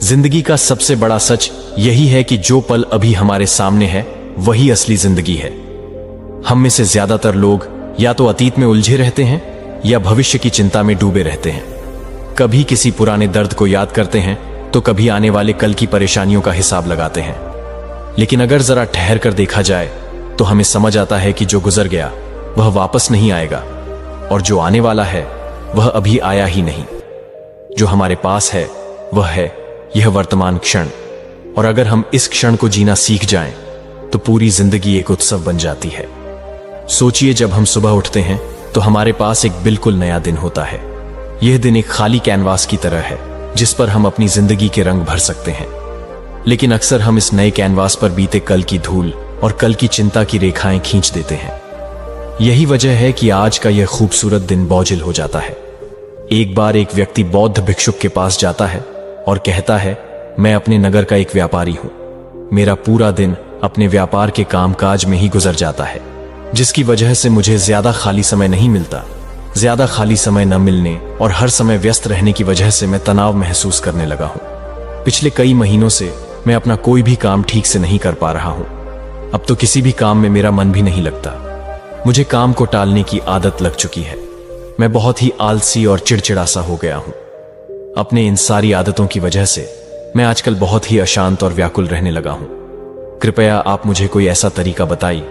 जिंदगी का सबसे बड़ा सच यही है कि जो पल अभी हमारे सामने है वही असली जिंदगी है। हम में से ज्यादातर लोग या तो अतीत में उलझे रहते हैं या भविष्य की चिंता में डूबे रहते हैं। कभी किसी पुराने दर्द को याद करते हैं तो कभी आने वाले कल की परेशानियों का हिसाब लगाते हैं। लेकिन अगर जरा ठहर कर देखा जाए तो हमें समझ आता है कि जो गुजर गया वह वापस नहीं आएगा और जो आने वाला है वह अभी आया ही नहीं। जो हमारे पास है वह है यह वर्तमान क्षण, और अगर हम इस क्षण को जीना सीख जाएं तो पूरी जिंदगी एक उत्सव बन जाती है। सोचिए, जब हम सुबह उठते हैं तो हमारे पास एक बिल्कुल नया दिन होता है। यह दिन एक खाली कैनवास की तरह है जिस पर हम अपनी जिंदगी के रंग भर सकते हैं। लेकिन अक्सर हम इस नए कैनवास पर बीते कल की धूल और कल की चिंता की रेखाएं खींच देते हैं। यही वजह है कि आज का यह खूबसूरत दिन बोझिल हो जाता है। एक बार एक व्यक्ति बौद्ध भिक्षुक के पास जाता है और कहता है, मैं अपने नगर का एक व्यापारी हूं। मेरा पूरा दिन अपने व्यापार के कामकाज में ही गुजर जाता है, जिसकी वजह से मुझे ज्यादा खाली समय नहीं मिलता। ज्यादा खाली समय न मिलने और हर समय व्यस्त रहने की वजह से मैं तनाव महसूस करने लगा हूं। पिछले कई महीनों से मैं अपना कोई भी काम ठीक से नहीं कर पा रहा हूं। अब तो किसी भी काम में मेरा मन भी नहीं लगता। मुझे काम को टालने की आदत लग चुकी है। मैं बहुत ही आलसी और चिड़चिड़ा सा हो गया हूं। अपने इन सारी आदतों की वजह से मैं आजकल बहुत ही अशांत और व्याकुल रहने लगा हूं। कृपया आप मुझे कोई ऐसा तरीका बताइए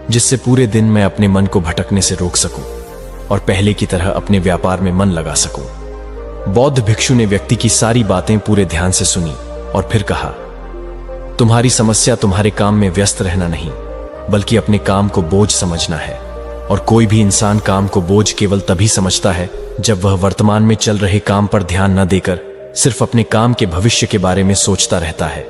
जिससे पूरे दिन मैं अपने मन को भटकने से रोक सकूं और पहले की तरह अपने व्यापार में मन लगा सकूं। बौद्ध भिक्षु ने व्यक्ति की सारी बातें पूरे ध्यान से सुनी और फिर कहा, तुम्हारी समस्या तुम्हारे काम में व्यस्त रहना नहीं बल्कि अपने काम को बोझ समझना है। और कोई भी इंसान काम को बोझ केवल तभी समझता है जब वह वर्तमान में चल रहे काम पर ध्यान न देकर सिर्फ अपने काम के भविष्य के बारे में सोचता रहता है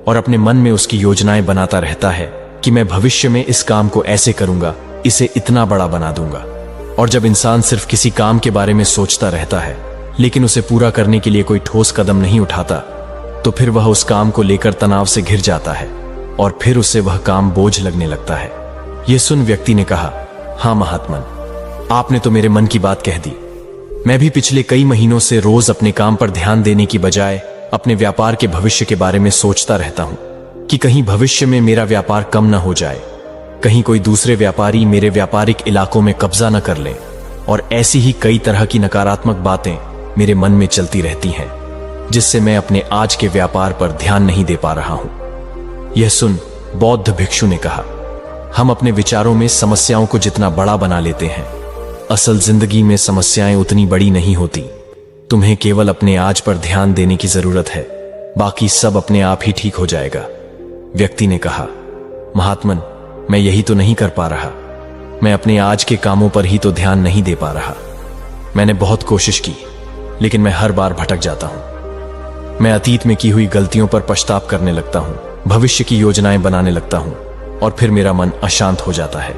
और अपने मन में उसकी योजनाएं बनाता रहता है कि मैं भविष्य में इस काम को ऐसे करूंगा, इसे इतना बड़ा बना दूंगा। और जब इंसान सिर्फ किसी काम के बारे में सोचता रहता है लेकिन उसे पूरा करने के लिए कोई ठोस कदम नहीं उठाता तो फिर वह उस काम को लेकर तनाव से घिर जाता है और फिर उसे वह काम बोझ लगने लगता है। यह सुन व्यक्ति ने कहा, हाँ महात्मन, आपने तो मेरे मन की बात कह दी। मैं भी पिछले कई महीनों से रोज अपने काम पर ध्यान देने की बजाय अपने व्यापार के भविष्य के बारे में सोचता रहता हूं कि कहीं भविष्य में मेरा व्यापार कम न हो जाए, कहीं कोई दूसरे व्यापारी मेरे व्यापारिक इलाकों में कब्जा न कर ले। और ऐसी ही कई तरह की नकारात्मक बातें मेरे मन में चलती रहती हैं जिससे मैं अपने आज के व्यापार पर ध्यान नहीं दे पा रहा हूं। यह सुन बौद्ध भिक्षु ने कहा, हम अपने विचारों में समस्याओं को जितना बड़ा बना लेते हैं, असल जिंदगी में समस्याएं उतनी बड़ी नहीं होती। तुम्हें केवल अपने आज पर ध्यान देने की जरूरत है, बाकी सब अपने आप ही ठीक हो जाएगा। व्यक्ति ने कहा, महात्मन, मैं यही तो नहीं कर पा रहा। मैं अपने आज के कामों पर ही तो ध्यान नहीं दे पा रहा। मैंने बहुत कोशिश की लेकिन मैं हर बार भटक जाता हूं। मैं अतीत में की हुई गलतियों पर पछतावा करने लगता हूं, भविष्य की योजनाएं बनाने लगता हूं और फिर मेरा मन अशांत हो जाता है।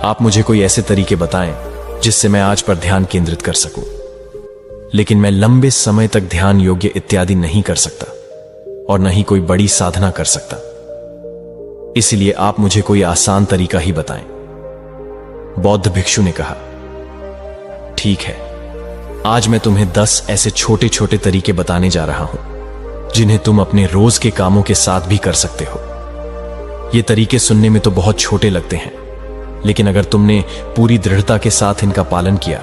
आप मुझे कोई ऐसे तरीके बताएं जिससे मैं आज पर ध्यान केंद्रित कर सकूं। लेकिन मैं लंबे समय तक ध्यान योग्य इत्यादि नहीं कर सकता और न ही कोई बड़ी साधना कर सकता। इसलिए आप मुझे कोई आसान तरीका ही बताएं। बौद्ध भिक्षु ने कहा, ठीक है, आज मैं तुम्हें 10 ऐसे छोटे छोटे तरीके बताने जा रहा हूं जिन्हें तुम अपने रोज के कामों के साथ भी कर सकते हो। ये तरीके सुनने में तो बहुत छोटे लगते हैं, लेकिन अगर तुमने पूरी दृढ़ता के साथ इनका पालन किया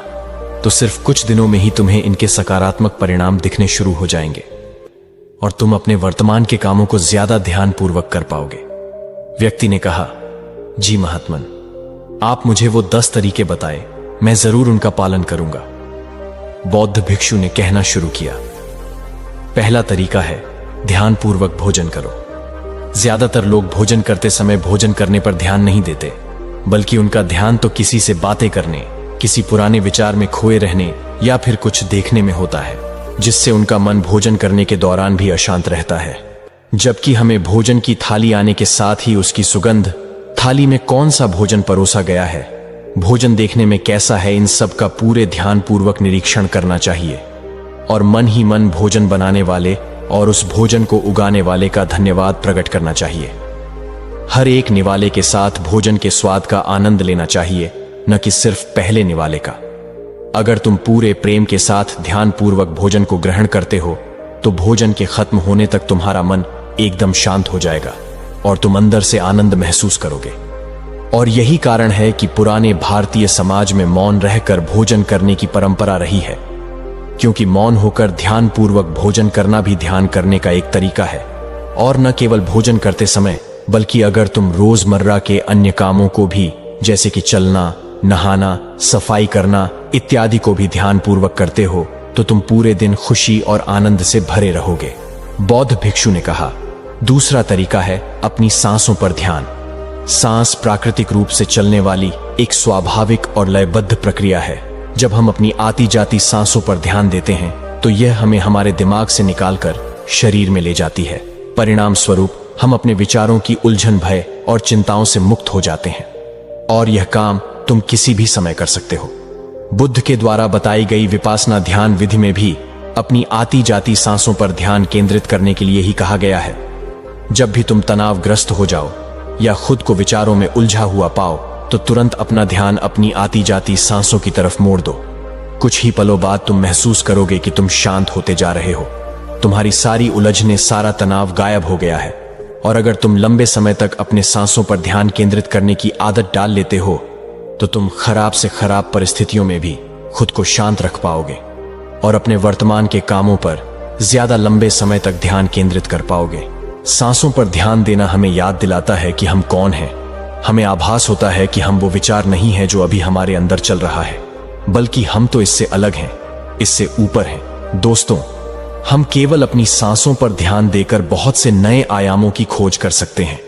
तो सिर्फ कुछ दिनों में ही तुम्हें इनके सकारात्मक परिणाम दिखने शुरू हो जाएंगे और तुम अपने वर्तमान के कामों को ज्यादा ध्यानपूर्वक कर पाओगे। व्यक्ति ने कहा, जी महात्मन, आप मुझे वो 10 तरीके बताए, मैं जरूर उनका पालन करूंगा। बौद्ध भिक्षु ने कहना शुरू किया, पहला तरीका है ध्यानपूर्वक भोजन करो। ज्यादातर लोग भोजन करते समय भोजन करने पर ध्यान नहीं देते, बल्कि उनका ध्यान तो किसी से बातें करने, किसी पुराने विचार में खोए रहने या फिर कुछ देखने में होता है, जिससे उनका मन भोजन करने के दौरान भी अशांत रहता है। जबकि हमें भोजन की थाली आने के साथ ही उसकी सुगंध, थाली में कौन सा भोजन परोसा गया है, भोजन देखने में कैसा है, इन सब का पूरे ध्यानपूर्वक निरीक्षण करना चाहिए और मन ही मन भोजन बनाने वाले और उस भोजन को उगाने वाले का धन्यवाद प्रकट करना चाहिए। हर एक निवाले के साथ भोजन के स्वाद का आनंद लेना चाहिए, न कि सिर्फ पहले निवाले का। अगर तुम पूरे प्रेम के साथ ध्यानपूर्वक भोजन को ग्रहण करते हो तो भोजन के खत्म होने तक तुम्हारा मन एकदम शांत हो जाएगा और तुम अंदर से आनंद महसूस करोगे। और यही कारण है कि पुराने भारतीय समाज में मौन रहकर भोजन करने की परंपरा रही है, क्योंकि मौन होकर ध्यानपूर्वक भोजन करना भी ध्यान करने का एक तरीका है। और न केवल भोजन करते समय, बल्कि अगर तुम रोजमर्रा के अन्य कामों को भी, जैसे कि चलना, नहाना, सफाई करना इत्यादि को भी ध्यानपूर्वक करते हो, तो तुम पूरे दिन खुशी और आनंद से भरे रहोगे। बौद्ध भिक्षु ने कहा, दूसरा तरीका है अपनी सांसों पर ध्यान। सांस प्राकृतिक रूप से चलने वाली एक स्वाभाविक और लयबद्ध प्रक्रिया है। जब हम अपनी आती जाती सांसों पर ध्यान देते हैं तो यह हमें हमारे दिमाग से निकालकर शरीर में ले जाती है। परिणाम स्वरूप हम अपने विचारों की उलझन, भय और चिंताओं से मुक्त हो जाते हैं। और यह काम तुम किसी भी समय कर सकते हो। बुद्ध के द्वारा बताई गई विपासना ध्यान विधि में भी अपनी आती जाती सांसों पर ध्यान केंद्रित करने के लिए ही कहा गया है। जब भी तुम तनावग्रस्त हो जाओ या खुद को विचारों में उलझा हुआ पाओ, तो तुरंत अपना ध्यान अपनी आती जाती सांसों की तरफ मोड़ दो। कुछ ही पलों बाद तुम महसूस करोगे कि तुम शांत होते जा रहे हो। तुम्हारी सारी उलझने, सारा तनाव गायब हो गया है। और अगर तुम लंबे समय तक अपने सांसों पर ध्यान केंद्रित करने की आदत डाल लेते हो, तो तुम खराब से खराब परिस्थितियों में भी खुद को शांत रख पाओगे और अपने वर्तमान के कामों पर ज्यादा लंबे समय तक ध्यान केंद्रित कर पाओगे। सांसों पर ध्यान देना हमें याद दिलाता है कि हम कौन हैं। हमें आभास होता है कि हम वो विचार नहीं है जो अभी हमारे अंदर चल रहा है, बल्कि हम तो इससे अलग हैं, इससे ऊपर हैं। दोस्तों, हम केवल अपनी सांसों पर ध्यान देकर बहुत से नए आयामों की खोज कर सकते हैं।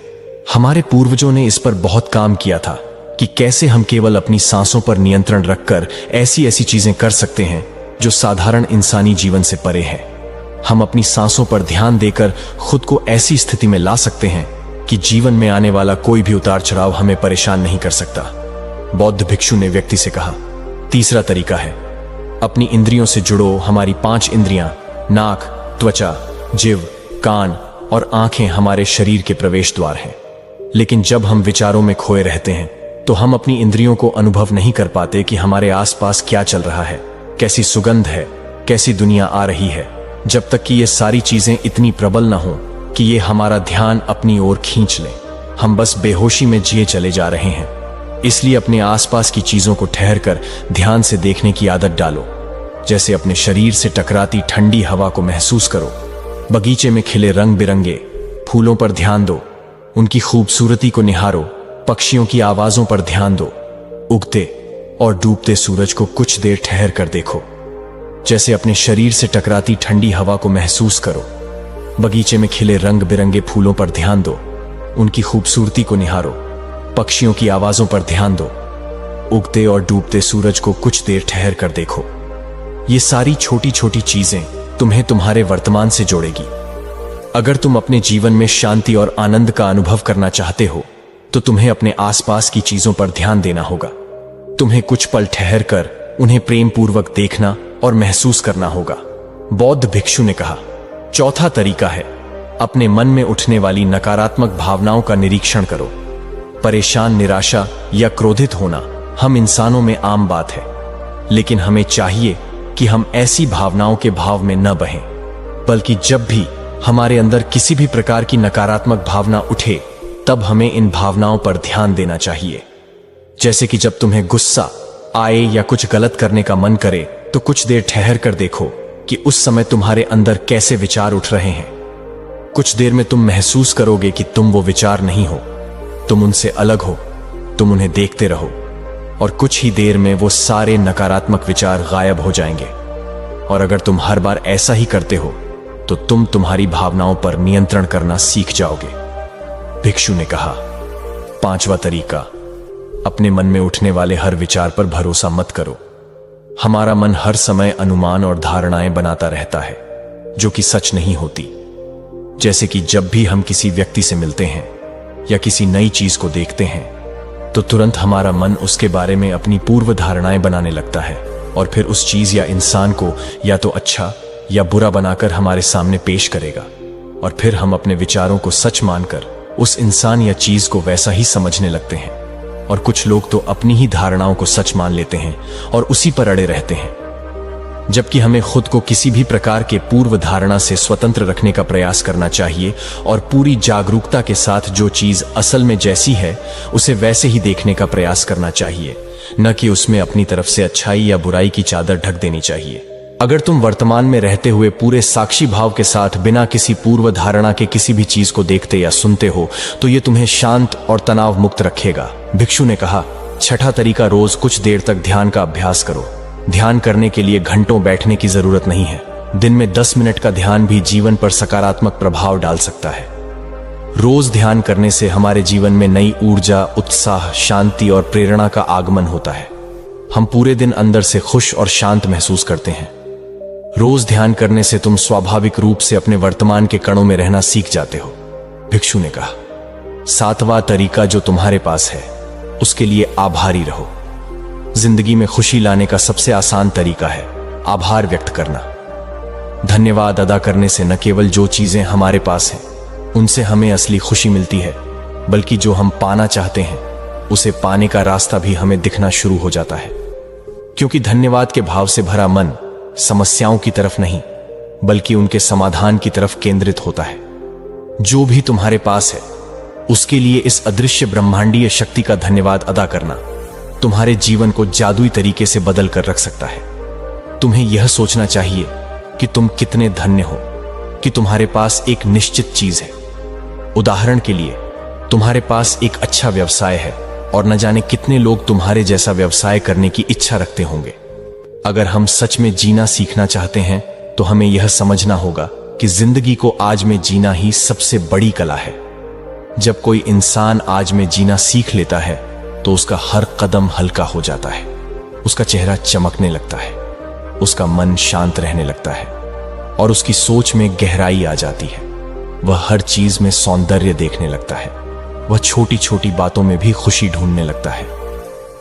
हमारे पूर्वजों ने इस पर बहुत काम किया था कि कैसे हम केवल अपनी सांसों पर नियंत्रण रखकर ऐसी ऐसी चीजें कर सकते हैं जो साधारण इंसानी जीवन से परे है। हम अपनी सांसों पर ध्यान देकर खुद को ऐसी स्थिति में ला सकते हैं कि जीवन में आने वाला कोई भी उतार चढ़ाव हमें परेशान नहीं कर सकता। बौद्ध भिक्षु ने व्यक्ति से कहा, तीसरा तरीका है अपनी इंद्रियों से जुड़ो। हमारी 5 इंद्रियां, नाक, त्वचा, जिह्वा, कान और आंखें हमारे शरीर के प्रवेश द्वार हैं। लेकिन जब हम विचारों में खोए रहते हैं तो हम अपनी इंद्रियों को अनुभव नहीं कर पाते कि हमारे आसपास क्या चल रहा है, कैसी सुगंध है, कैसी दुनिया आ रही है, जब तक कि ये सारी चीजें इतनी प्रबल न हो कि ये हमारा ध्यान अपनी ओर खींच ले। हम बस बेहोशी में जिए चले जा रहे हैं। इसलिए अपने आसपास की चीजों को ठहरकर ध्यान से देखने की आदत डालो। जैसे अपने शरीर से टकराती ठंडी हवा को महसूस करो, बगीचे में खिले रंग बिरंगे फूलों पर ध्यान दो, उनकी खूबसूरती को निहारो, पक्षियों की आवाजों पर ध्यान दो, उगते और डूबते सूरज को कुछ देर ठहर कर देखो। जैसे अपने शरीर से टकराती ठंडी हवा को महसूस करो, बगीचे में खिले रंग बिरंगे फूलों पर ध्यान दो, उनकी खूबसूरती को निहारो, पक्षियों की आवाजों पर ध्यान दो, उगते और डूबते सूरज को कुछ देर ठहर कर देखो। ये सारी छोटी छोटी चीजें तुम्हें तुम्हारे वर्तमान से जोड़ेगी। अगर तुम अपने जीवन में शांति और आनंद का अनुभव करना चाहते हो तो तुम्हें अपने आसपास की चीजों पर ध्यान देना होगा। तुम्हें कुछ पल ठहर कर उन्हें प्रेम पूर्वक देखना और महसूस करना होगा। बौद्ध भिक्षु ने कहा, चौथा तरीका है अपने मन में उठने वाली नकारात्मक भावनाओं का निरीक्षण करो। परेशान, निराशा या क्रोधित होना हम इंसानों में आम बात है, लेकिन हमें चाहिए कि हम ऐसी भावनाओं के भाव में न बहें, बल्कि जब भी हमारे अंदर किसी भी प्रकार की नकारात्मक भावना उठे तब हमें इन भावनाओं पर ध्यान देना चाहिए। जैसे कि जब तुम्हें गुस्सा आए या कुछ गलत करने का मन करे तो कुछ देर ठहर कर देखो कि उस समय तुम्हारे अंदर कैसे विचार उठ रहे हैं। कुछ देर में तुम महसूस करोगे कि तुम वो विचार नहीं हो, तुम उनसे अलग हो। तुम उन्हें देखते रहो और कुछ ही देर में वो सारे नकारात्मक विचार गायब हो जाएंगे। और अगर तुम हर बार ऐसा ही करते हो तो तुम तुम्हारी भावनाओं पर नियंत्रण करना सीख जाओगे। भिक्षु ने कहा, पांचवा तरीका, अपने मन में उठने वाले हर विचार पर भरोसा मत करो। हमारा मन हर समय अनुमान और धारणाएं बनाता रहता है जो कि सच नहीं होती। जैसे कि जब भी हम किसी व्यक्ति से मिलते हैं या किसी नई चीज को देखते हैं तो तुरंत हमारा मन उसके बारे में अपनी पूर्व धारणाएं बनाने लगता है और फिर उस चीज या इंसान को या तो अच्छा या बुरा बनाकर हमारे सामने पेश करेगा। और फिर हम अपने विचारों को सच मानकर उस इंसान या चीज को वैसा ही समझने लगते हैं। और कुछ लोग तो अपनी ही धारणाओं को सच मान लेते हैं और उसी पर अड़े रहते हैं। जबकि हमें खुद को किसी भी प्रकार के पूर्व धारणा से स्वतंत्र रखने का प्रयास करना चाहिए और पूरी जागरूकता के साथ जो चीज असल में जैसी है उसे वैसे ही देखने का प्रयास करना चाहिए, न कि उसमें अपनी तरफ से अच्छाई या बुराई की चादर ढक देनी चाहिए। अगर तुम वर्तमान में रहते हुए पूरे साक्षी भाव के साथ बिना किसी पूर्व धारणा के किसी भी चीज को देखते या सुनते हो तो ये तुम्हें शांत और तनाव मुक्त रखेगा। भिक्षु ने कहा, छठा तरीका, रोज कुछ देर तक ध्यान का अभ्यास करो। ध्यान करने के लिए घंटों बैठने की जरूरत नहीं है। दिन में 10 मिनट का ध्यान भी जीवन पर सकारात्मक प्रभाव डाल सकता है। रोज ध्यान करने से हमारे जीवन में नई ऊर्जा, उत्साह, शांति और प्रेरणा का आगमन होता है। हम पूरे दिन अंदर से खुश और शांत महसूस करते हैं। रोज ध्यान करने से तुम स्वाभाविक रूप से अपने वर्तमान के कणों में रहना सीख जाते हो। भिक्षु ने कहा, सातवां तरीका जो तुम्हारे पास है उसके लिए आभारी रहो। जिंदगी में खुशी लाने का सबसे आसान तरीका है आभार व्यक्त करना। धन्यवाद अदा करने से न केवल जो चीजें हमारे पास हैं उनसे हमें असली खुशी मिलती है, बल्कि जो हम पाना चाहते हैं उसे पाने का रास्ता भी हमें दिखना शुरू हो जाता है। क्योंकि धन्यवाद के भाव से भरा मन समस्याओं की तरफ नहीं बल्कि उनके समाधान की तरफ केंद्रित होता है। जो भी तुम्हारे पास है उसके लिए इस अदृश्य ब्रह्मांडीय शक्ति का धन्यवाद अदा करना तुम्हारे जीवन को जादुई तरीके से बदल कर रख सकता है। तुम्हें यह सोचना चाहिए कि तुम कितने धन्य हो कि तुम्हारे पास एक निश्चित चीज है। उदाहरण के लिए, तुम्हारे पास एक अच्छा व्यवसाय है और न जाने कितने लोग तुम्हारे जैसा व्यवसाय करने की इच्छा रखते होंगे। अगर हम सच में जीना सीखना चाहते हैं तो हमें यह समझना होगा कि जिंदगी को आज में जीना ही सबसे बड़ी कला है। जब कोई इंसान आज में जीना सीख लेता है तो उसका हर कदम हल्का हो जाता है, उसका चेहरा चमकने लगता है, उसका मन शांत रहने लगता है और उसकी सोच में गहराई आ जाती है। वह हर चीज में सौंदर्य देखने लगता है। वह छोटी छोटी बातों में भी खुशी ढूंढने लगता है।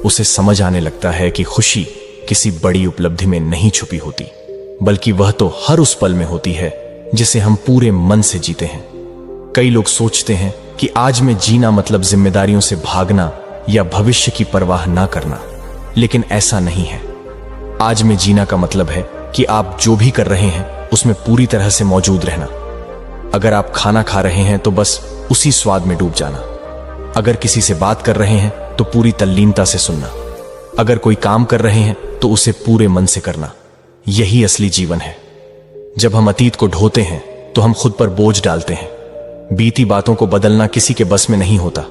उसे समझ आने लगता है कि खुशी किसी बड़ी उपलब्धि में नहीं छुपी होती, बल्कि वह तो हर उस पल में होती है जिसे हम पूरे मन से जीते हैं। कई लोग सोचते हैं कि आज में जीना मतलब जिम्मेदारियों से भागना या भविष्य की परवाह ना करना, लेकिन ऐसा नहीं है। आज में जीना का मतलब है कि आप जो भी कर रहे हैं उसमें पूरी तरह से मौजूद रहना। अगर आप खाना खा रहे हैं तो बस उसी स्वाद में डूब जाना। अगर किसी से बात कर रहे हैं तो पूरी तल्लीनता से सुनना। अगर कोई काम कर रहे हैं तो उसे पूरे मन से करना। यही असली जीवन है। जब हम अतीत को ढोते हैं तो हम खुद पर बोझ डालते हैं। बीती बातों को बदलना किसी के बस में नहीं होता,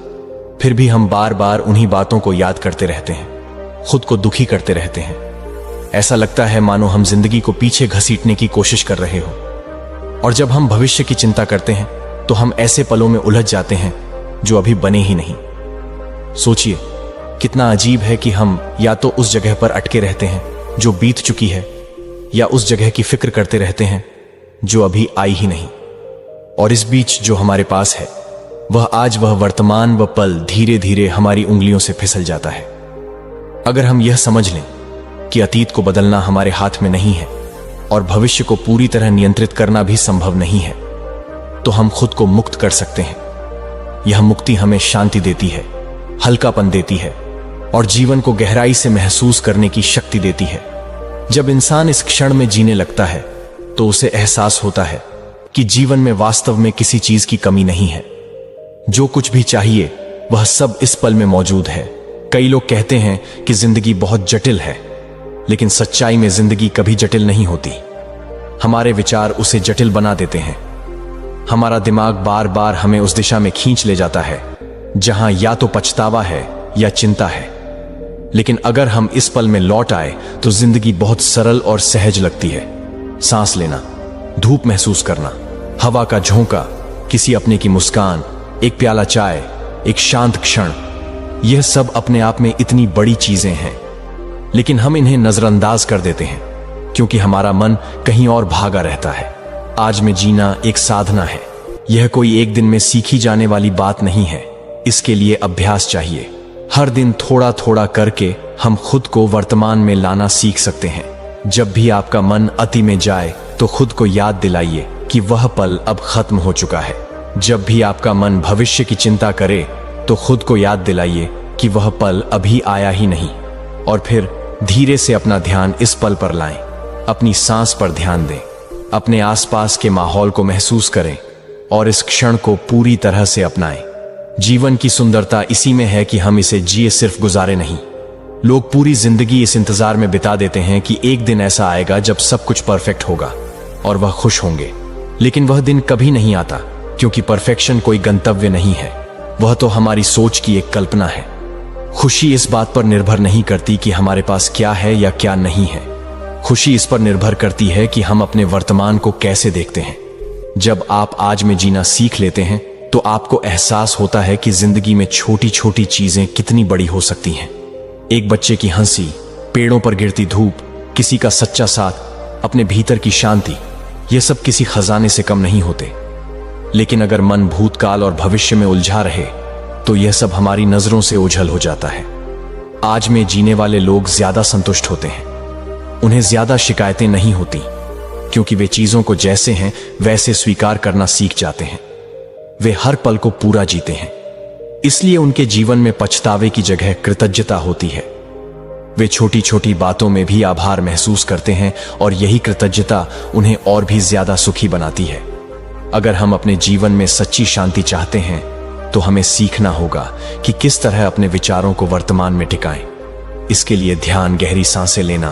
फिर भी हम बार बार उन्हीं बातों को याद करते रहते हैं, खुद को दुखी करते रहते हैं। ऐसा लगता है मानो हम जिंदगी को पीछे घसीटने की कोशिश कर रहे हो। और जब हम भविष्य की चिंता करते हैं तो हम ऐसे पलों में उलझ जाते हैं जो अभी बने ही नहीं। सोचिए, कितना अजीब है कि हम या तो उस जगह पर अटके रहते हैं जो बीत चुकी है, या उस जगह की फिक्र करते रहते हैं जो अभी आई ही नहीं। और इस बीच जो हमारे पास है वह आज, वह वर्तमान, वह पल धीरे धीरे हमारी उंगलियों से फिसल जाता है। अगर हम यह समझ लें कि अतीत को बदलना हमारे हाथ में नहीं है और भविष्य को पूरी तरह नियंत्रित करना भी संभव नहीं है, तो हम खुद को मुक्त कर सकते हैं। यह मुक्ति हमें शांति देती है, हल्कापन देती है और जीवन को गहराई से महसूस करने की शक्ति देती है। जब इंसान इस क्षण में जीने लगता है तो उसे एहसास होता है कि जीवन में वास्तव में किसी चीज की कमी नहीं है। जो कुछ भी चाहिए वह सब इस पल में मौजूद है। कई लोग कहते हैं कि जिंदगी बहुत जटिल है, लेकिन सच्चाई में जिंदगी कभी जटिल नहीं होती। हमारे विचार उसे जटिल बना देते हैं। हमारा दिमाग बार बार हमें उस दिशा में खींच ले जाता है जहां या तो पछतावा है या चिंता है। लेकिन अगर हम इस पल में लौट आए तो जिंदगी बहुत सरल और सहज लगती है। सांस लेना, धूप महसूस करना, हवा का झोंका, किसी अपने की मुस्कान, एक प्याला चाय, एक शांत क्षण, यह सब अपने आप में इतनी बड़ी चीजें हैं, लेकिन हम इन्हें नजरअंदाज कर देते हैं क्योंकि हमारा मन कहीं और भागा रहता है। आज में जीना एक साधना है। यह कोई एक दिन में सीखी जाने वाली बात नहीं है। इसके लिए अभ्यास चाहिए। हर दिन थोड़ा थोड़ा करके हम खुद को वर्तमान में लाना सीख सकते हैं। जब भी आपका मन अति में जाए तो खुद को याद दिलाइए कि वह पल अब खत्म हो चुका है। जब भी आपका मन भविष्य की चिंता करे तो खुद को याद दिलाइए कि वह पल अभी आया ही नहीं, और फिर धीरे से अपना ध्यान इस पल पर लाएं। अपनी सांस पर ध्यान दें, अपने आसपास के माहौल को महसूस करें और इस क्षण को पूरी तरह से अपनाएं। जीवन की सुंदरता इसी में है कि हम इसे जिए, सिर्फ गुजारे नहीं। लोग पूरी जिंदगी इस इंतजार में बिता देते हैं कि एक दिन ऐसा आएगा जब सब कुछ परफेक्ट होगा और वह खुश होंगे, लेकिन वह दिन कभी नहीं आता, क्योंकि परफेक्शन कोई गंतव्य नहीं है, वह तो हमारी सोच की एक कल्पना है। खुशी इस बात पर निर्भर नहीं करती कि हमारे पास क्या है या क्या नहीं है। खुशी इस पर निर्भर करती है कि हम अपने वर्तमान को कैसे देखते हैं। जब आप आज में जीना सीख लेते हैं तो आपको एहसास होता है कि जिंदगी में छोटी छोटी चीजें कितनी बड़ी हो सकती हैं। एक बच्चे की हंसी, पेड़ों पर गिरती धूप, किसी का सच्चा साथ, अपने भीतर की शांति, ये सब किसी खजाने से कम नहीं होते। लेकिन अगर मन भूतकाल और भविष्य में उलझा रहे तो यह सब हमारी नजरों से ओझल हो जाता है। आज में जीने वाले लोग ज्यादा संतुष्ट होते हैं, उन्हें ज्यादा शिकायतें नहीं होती, क्योंकि वे चीजों को जैसे हैं वैसे स्वीकार करना सीख जाते हैं। वे हर पल को पूरा जीते हैं, इसलिए उनके जीवन में पछतावे की जगह कृतज्ञता होती है। वे छोटी छोटी बातों में भी आभार महसूस करते हैं और यही कृतज्ञता उन्हें और भी ज्यादा सुखी बनाती है। अगर हम अपने जीवन में सच्ची शांति चाहते हैं तो हमें सीखना होगा कि किस तरह अपने विचारों को वर्तमान में टिकाएं। इसके लिए ध्यान, गहरी सांसें लेना,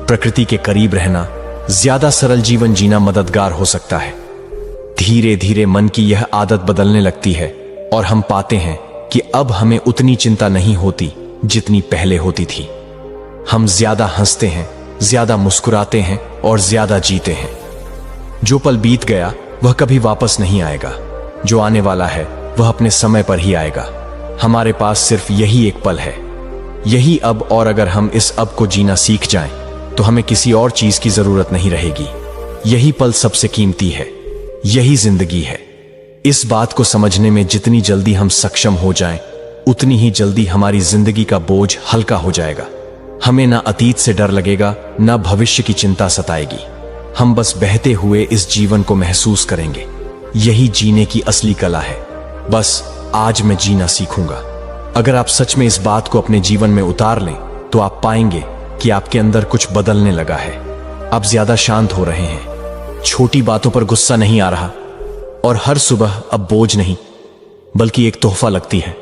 प्रकृति के करीब रहना, ज्यादा सरल जीवन जीना मददगार हो सकता है। धीरे धीरे मन की यह आदत बदलने लगती है और हम पाते हैं कि अब हमें उतनी चिंता नहीं होती जितनी पहले होती थी। हम ज्यादा हंसते हैं, ज्यादा मुस्कुराते हैं और ज्यादा जीते हैं। जो पल बीत गया वह कभी वापस नहीं आएगा, जो आने वाला है वह अपने समय पर ही आएगा। हमारे पास सिर्फ यही एक पल है, यही अब, और अगर हम इस अब को जीना सीख जाएं तो हमें किसी और चीज की जरूरत नहीं रहेगी। यही पल सबसे कीमती है, यही जिंदगी है। इस बात को समझने में जितनी जल्दी हम सक्षम हो जाएं, उतनी ही जल्दी हमारी जिंदगी का बोझ हल्का हो जाएगा। हमें ना अतीत से डर लगेगा, ना भविष्य की चिंता सताएगी। हम बस बहते हुए इस जीवन को महसूस करेंगे। यही जीने की असली कला है। बस आज मैं जीना सीखूंगा। अगर आप सच में इस बात को अपने जीवन में उतार लें तो आप पाएंगे कि आपके अंदर कुछ बदलने लगा है। आप ज्यादा शांत हो रहे हैं, छोटी बातों पर गुस्सा नहीं आ रहा, और हर सुबह अब बोझ नहीं बल्कि एक तोहफा लगती है।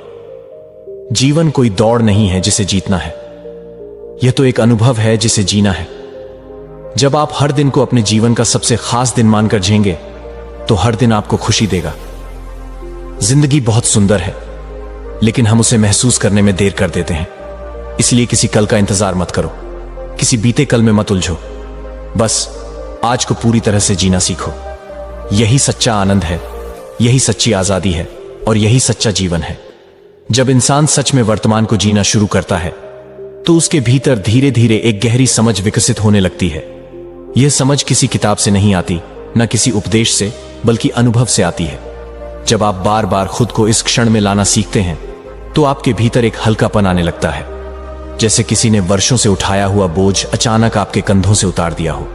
जीवन कोई दौड़ नहीं है जिसे जीतना है, यह तो एक अनुभव है जिसे जीना है। जब आप हर दिन को अपने जीवन का सबसे खास दिन मानकर जिएंगे तो हर दिन आपको खुशी देगा। जिंदगी बहुत सुंदर है, लेकिन हम उसे महसूस करने में देर कर देते हैं। इसलिए किसी कल का इंतजार मत करो, किसी बीते कल में मत उलझो। बस आज को पूरी तरह से जीना सीखो। यही सच्चा आनंद है, यही सच्ची आजादी है और यही सच्चा जीवन है। जब इंसान सच में वर्तमान को जीना शुरू करता है तो उसके भीतर धीरे धीरे एक गहरी समझ विकसित होने लगती है। यह समझ किसी किताब से नहीं आती, न किसी उपदेश से, बल्कि अनुभव से आती है। जब आप बार बार खुद को इस क्षण में लाना सीखते हैं तो आपके भीतर एक हल्कापन आने लगता है, जैसे किसी ने वर्षों से उठाया हुआ बोझ अचानक आपके कंधों से उतार दिया हो।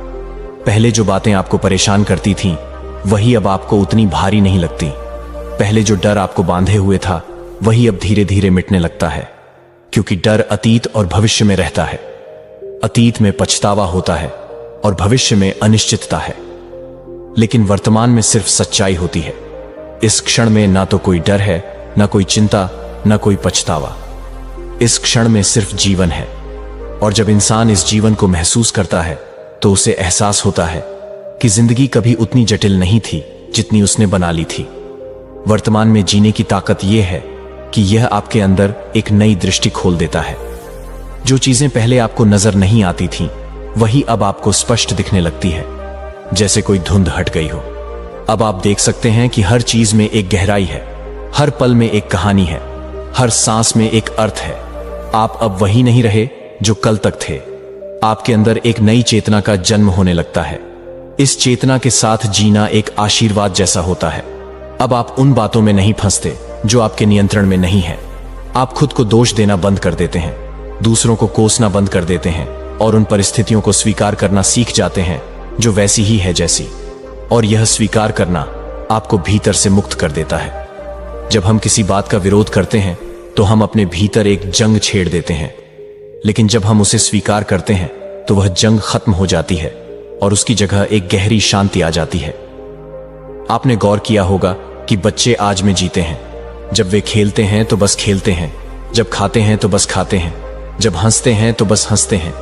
पहले जो बातें आपको परेशान करती थीं, वही अब आपको उतनी भारी नहीं लगती। पहले जो डर आपको बांधे हुए था, वही अब धीरे धीरे मिटने लगता है, क्योंकि डर अतीत और भविष्य में रहता है। अतीत में पछतावा होता है और भविष्य में अनिश्चितता है, लेकिन वर्तमान में सिर्फ सच्चाई होती है। इस क्षण में ना तो कोई डर है, ना कोई चिंता, ना कोई पछतावा। इस क्षण में सिर्फ जीवन है, और जब इंसान इस जीवन को महसूस करता है तो उसे एहसास होता है कि जिंदगी कभी उतनी जटिल नहीं थी जितनी उसने बना ली थी। वर्तमान में जीने की ताकत यह है कि यह आपके अंदर एक नई दृष्टि खोल देता है। जो चीजें पहले आपको नजर नहीं आती थीं, वही अब आपको स्पष्ट दिखने लगती है, जैसे कोई धुंध हट गई हो। अब आप देख सकते हैं कि हर चीज में एक गहराई है, हर पल में एक कहानी है, हर सांस में एक अर्थ है। आप अब वही नहीं रहे जो कल तक थे। आपके अंदर एक नई चेतना का जन्म होने लगता है। इस चेतना के साथ जीना एक आशीर्वाद जैसा होता है। अब आप उन बातों में नहीं फंसते जो आपके नियंत्रण में नहीं है। आप खुद को दोष देना बंद कर देते हैं, दूसरों को कोसना बंद कर देते हैं और उन परिस्थितियों को स्वीकार करना सीख जाते हैं जो वैसी ही है जैसी। और यह स्वीकार करना आपको भीतर से मुक्त कर देता है। जब हम किसी बात का विरोध करते हैं तो हम अपने भीतर एक जंग छेड़ देते हैं, लेकिन जब हम उसे स्वीकार करते हैं तो वह जंग खत्म हो जाती है। और उसकी जगह एक गहरी शांति आ जाती है। आपने गौर किया होगा कि बच्चे आज में जीते हैं। जब वे खेलते हैं तो बस खेलते हैं, जब खाते हैं तो बस खाते हैं, जब हंसते हैं तो बस हंसते हैं।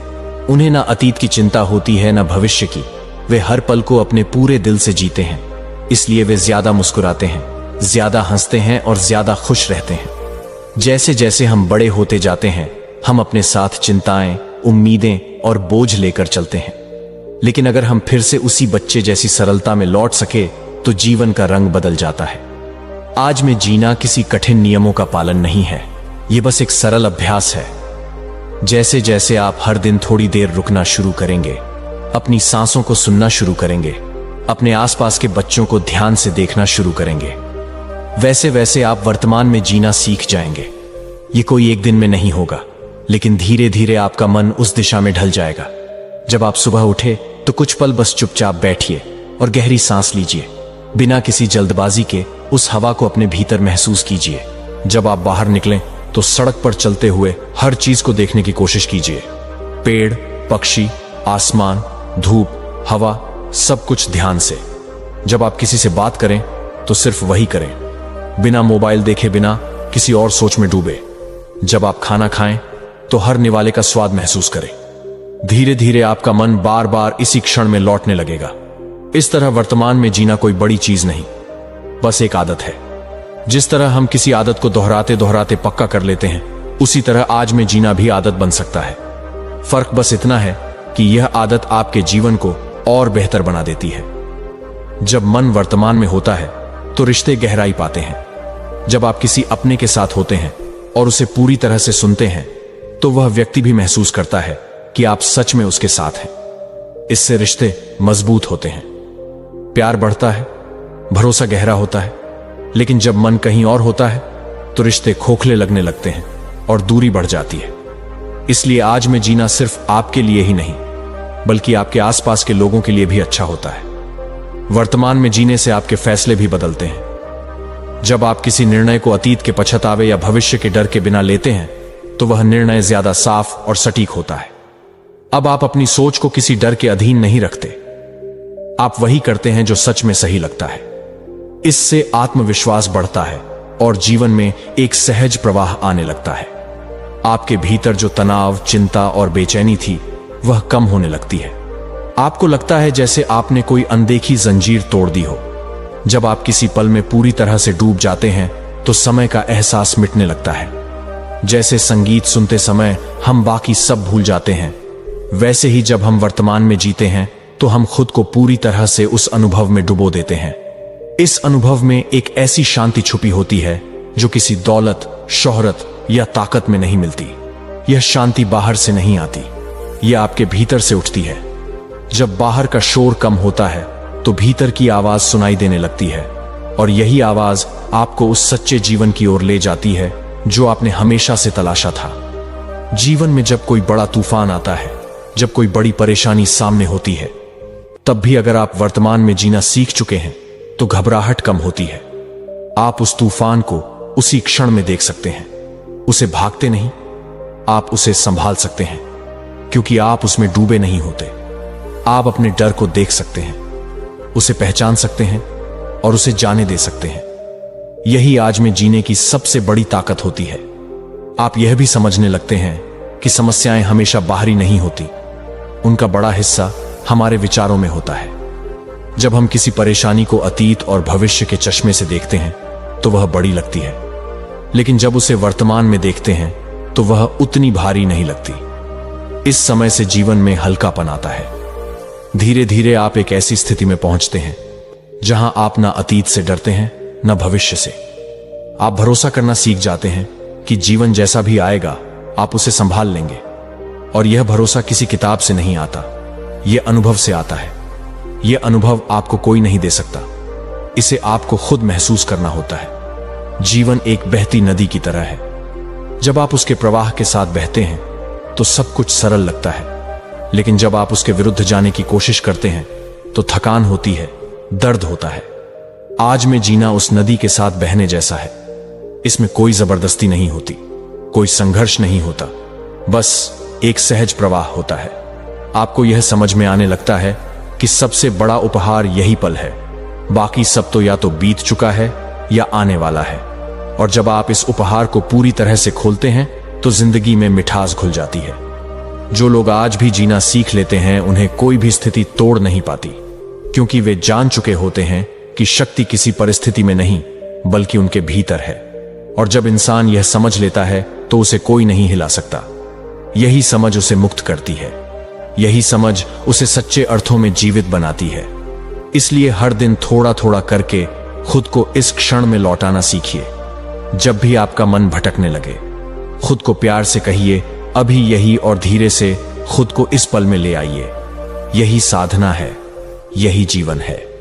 उन्हें ना अतीत की चिंता होती है ना भविष्य की। वे हर पल को अपने पूरे दिल से जीते हैं, इसलिए वे ज्यादा मुस्कुराते हैं, ज्यादा हंसते हैं और ज्यादा खुश रहते हैं। जैसे जैसे हम बड़े होते जाते हैं, हम अपने साथ चिंताएं, उम्मीदें और बोझ लेकर चलते हैं। लेकिन अगर हम फिर से उसी बच्चे जैसी सरलता में लौट सके तो जीवन का रंग बदल जाता है। आज में जीना किसी कठिन नियमों का पालन नहीं है, यह बस एक सरल अभ्यास है। जैसे जैसे आप हर दिन थोड़ी देर रुकना शुरू करेंगे, अपनी सांसों को सुनना शुरू करेंगे, अपने आसपास के बच्चों को ध्यान से देखना शुरू करेंगे, वैसे वैसे आप वर्तमान में जीना सीख जाएंगे। ये कोई एक दिन में नहीं होगा, लेकिन धीरे धीरे आपका मन उस दिशा में ढल जाएगा। जब आप सुबह उठे तो कुछ पल बस चुपचाप बैठिए और गहरी सांस लीजिए। बिना किसी जल्दबाजी के उस हवा को अपने भीतर महसूस कीजिए। जब आप बाहर निकलें तो सड़क पर चलते हुए हर चीज को देखने की कोशिश कीजिए। पेड़, पक्षी, आसमान, धूप, हवा, सब कुछ ध्यान से। जब आप किसी से बात करें तो सिर्फ वही करें, बिना मोबाइल देखे, बिना किसी और सोच में डूबे। जब आप खाना खाएं तो हर निवाले का स्वाद महसूस करें। धीरे धीरे आपका मन बार बार इसी क्षण में लौटने लगेगा। इस तरह वर्तमान में जीना कोई बड़ी चीज नहीं, बस एक आदत है। जिस तरह हम किसी आदत को दोहराते दोहराते पक्का कर लेते हैं, उसी तरह आज में जीना भी आदत बन सकता है। फर्क बस इतना है कि यह आदत आपके जीवन को और बेहतर बना देती है। जब मन वर्तमान में होता है तो रिश्ते गहराई पाते हैं। जब आप किसी अपने के साथ होते हैं और उसे पूरी तरह से सुनते हैं तो वह व्यक्ति भी महसूस करता है कि आप सच में उसके साथ हैं। इससे रिश्ते मजबूत होते हैं, प्यार बढ़ता है, भरोसा गहरा होता है। लेकिन जब मन कहीं और होता है तो रिश्ते खोखले लगने लगते हैं और दूरी बढ़ जाती है। इसलिए आज में जीना सिर्फ आपके लिए ही नहीं, बल्कि आपके आसपास के लोगों के लिए भी अच्छा होता है। वर्तमान में जीने से आपके फैसले भी बदलते हैं। जब आप किसी निर्णय को अतीत के पछतावे या भविष्य के डर के बिना लेते हैं तो वह निर्णय ज्यादा साफ और सटीक होता है। अब आप अपनी सोच को किसी डर के अधीन नहीं रखते, आप वही करते हैं जो सच में सही लगता है। इससे आत्मविश्वास बढ़ता है और जीवन में एक सहज प्रवाह आने लगता है। आपके भीतर जो तनाव, चिंता और बेचैनी थी वह कम होने लगती है। आपको लगता है जैसे आपने कोई अनदेखी जंजीर तोड़ दी हो। जब आप किसी पल में पूरी तरह से डूब जाते हैं तो समय का एहसास मिटने लगता है। जैसे संगीत सुनते समय हम बाकी सब भूल जाते हैं, वैसे ही जब हम वर्तमान में जीते हैं तो हम खुद को पूरी तरह से उस अनुभव में डुबो देते हैं। इस अनुभव में एक ऐसी शांति छुपी होती है जो किसी दौलत, शोहरत या ताकत में नहीं मिलती। यह शांति बाहर से नहीं आती, यह आपके भीतर से उठती है। जब बाहर का शोर कम होता है तो भीतर की आवाज सुनाई देने लगती है, और यही आवाज आपको उस सच्चे जीवन की ओर ले जाती है जो आपने हमेशा से तलाशा था। जीवन में जब कोई बड़ा तूफान आता है, जब कोई बड़ी परेशानी सामने होती है, तब भी अगर आप वर्तमान में जीना सीख चुके हैं तो घबराहट कम होती है। आप उस तूफान को उसी क्षण में देख सकते हैं, उसे भागते नहीं, आप उसे संभाल सकते हैं, क्योंकि आप उसमें डूबे नहीं होते। आप अपने डर को देख सकते हैं, उसे पहचान सकते हैं और उसे जाने दे सकते हैं। यही आज में जीने की सबसे बड़ी ताकत होती है। आप यह भी समझने लगते हैं कि समस्याएं हमेशा बाहरी नहीं होती, उनका बड़ा हिस्सा हमारे विचारों में होता है। जब हम किसी परेशानी को अतीत और भविष्य के चश्मे से देखते हैं तो वह बड़ी लगती है, लेकिन जब उसे वर्तमान में देखते हैं तो वह उतनी भारी नहीं लगती। इस समय से जीवन में हल्कापन आता है। धीरे धीरे आप एक ऐसी स्थिति में पहुंचते हैं जहां आप ना अतीत से डरते हैं न भविष्य से। आप भरोसा करना सीख जाते हैं कि जीवन जैसा भी आएगा आप उसे संभाल लेंगे। और यह भरोसा किसी किताब से नहीं आता, यह अनुभव से आता है। यह अनुभव आपको कोई नहीं दे सकता, इसे आपको खुद महसूस करना होता है। जीवन एक बहती नदी की तरह है। जब आप उसके प्रवाह के साथ बहते हैं तो सब कुछ सरल लगता है, लेकिन जब आप उसके विरुद्ध जाने की कोशिश करते हैं तो थकान होती है, दर्द होता है। आज में जीना उस नदी के साथ बहने जैसा है। इसमें कोई जबरदस्ती नहीं होती, कोई संघर्ष नहीं होता, बस एक सहज प्रवाह होता है। आपको यह समझ में आने लगता है कि सबसे बड़ा उपहार यही पल है, बाकी सब तो या तो बीत चुका है या आने वाला है। और जब आप इस उपहार को पूरी तरह से खोलते हैं तो जिंदगी में मिठास घुल जाती है। जो लोग आज भी जीना सीख लेते हैं उन्हें कोई भी स्थिति तोड़ नहीं पाती, क्योंकि वे जान चुके होते हैं कि शक्ति किसी परिस्थिति में नहीं बल्कि उनके भीतर है। और जब इंसान यह समझ लेता है तो उसे कोई नहीं हिला सकता। यही समझ उसे मुक्त करती है, यही समझ उसे सच्चे अर्थों में जीवित बनाती है। इसलिए हर दिन थोड़ा थोड़ा करके खुद को इस क्षण में लौटाना सीखिए। जब भी आपका मन भटकने लगे, खुद को प्यार से कहिए अभी यही, और धीरे से खुद को इस पल में ले आइए। यही साधना है, यही जीवन है।